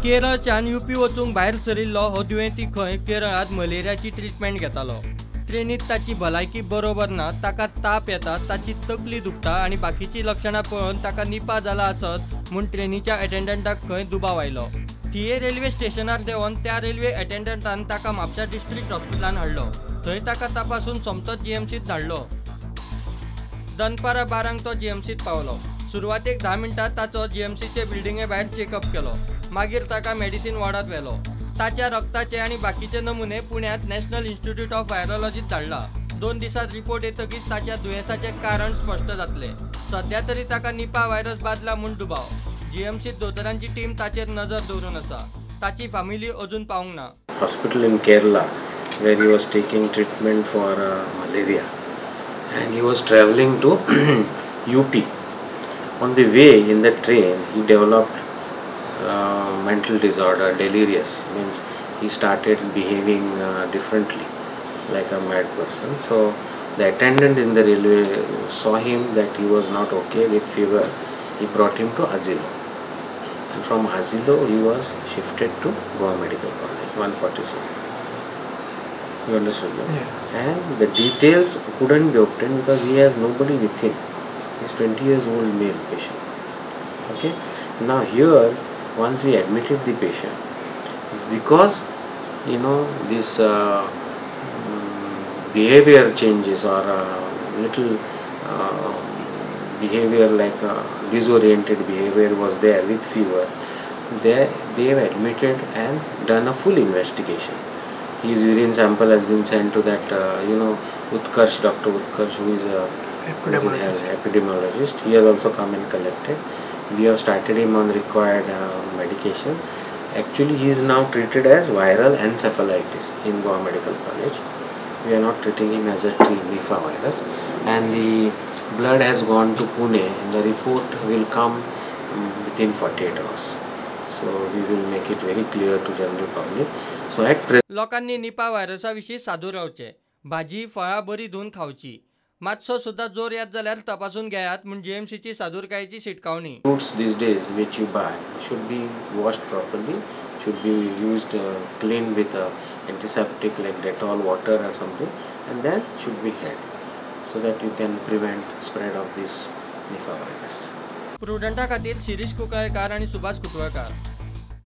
केरळच्यान UP वचूंक भायर सरिल्लो हो दुयेंती खंय केरळात मलेरियाची ट्रीटमेंट घेतालो। ट्रेनीत ताची भलायकी बरोबर ना, ताका ताप येता, ताची तकली दुखता आनी बाकीची लक्षणां पळोवन ताका निपा जाला आसत म्हूण ट्रेनीच्या अटेंडंटाक खंय दुबाव आयलो। थिये रेल्वे स्टेशनार देंवन त्या रेल्वे अटेंडंटान ताका म्हापसा डिस्ट्रिक्ट हॉस्पिटलान हाडलो। थंय ताका तपासून सोमतोच जीएमसीत धाडलो। दनपारां 12 तो जीएमसीत पावलो। सुरवातेक 10 मिनटां ताचो जीएमसीचे बिल्डिंगे भायर चेकअप केलो। मागीर ताका मेडिसिन वॉर्डात व्हेलो। ताच्या रक्ताचे आनी बाकीचे नमुने पुण्यात नॅशनल इन्स्टिट्यूट ऑफ व्हायरोलॉजीत धाडला। 2 दिसांत रिपोर्ट येतकीच ताच्या दुयेंसाचे कारण स्पश्ट जातले। सध्या तरी ताका निपा व्हायरस बादला म्हूण दुबाव। जीएमसीत दोतोरांची टीम ताचेर नजर दवरून आसा। ताची फॅमिली अजून पावूंक ना। Hospital in Kerala where he was taking treatment for malaria, and he was traveling to UP. On the way in the train he developed mental disorder, delirious, means he started behaving differently like a mad person. So the attendant in the railway saw him that he was not okay with fever. He brought him to Azilo, and from Azilo he was shifted to GOA Medical College 147. You understood that? Yeah. And the details couldn't be obtained because he has nobody with him. He's 20 years old male patient. Okay. Now here, once we admitted the patient, because you know this behavior changes or little behavior like disoriented behavior was there with fever, they have admitted and done a full investigation. His urine sample has been sent to that Utkarsh, Dr. Utkarsh, who is a epidemiologist. He has also come and collected. We have started him on required medication. Actually, he is now treated as viral encephalitis in Goa Medical College. We are not treating him as a Nipah virus. And the blood has gone to Pune, and the report will come within 48 hours. So we will make it very clear to general public. So at present, लोकांनी Nipah व्हायरसाविशीं सादूर रावचे। भाजी फळां बरी धुवन खावची। मातसो सुद्धा जोर येत जाल्यार तपासून घेयात म्हूण जीएमसीची सादूरकायेची शिटकावणी। Fruits these days which you buy should be washed properly, should be used cleaned with antiseptic like Dettol water or something, and then should be had so that you can prevent spread of this Nipah virus. प्रुडंटा खातीर शिरीष कुंकळकार आनी सुभाष कुतवळकार।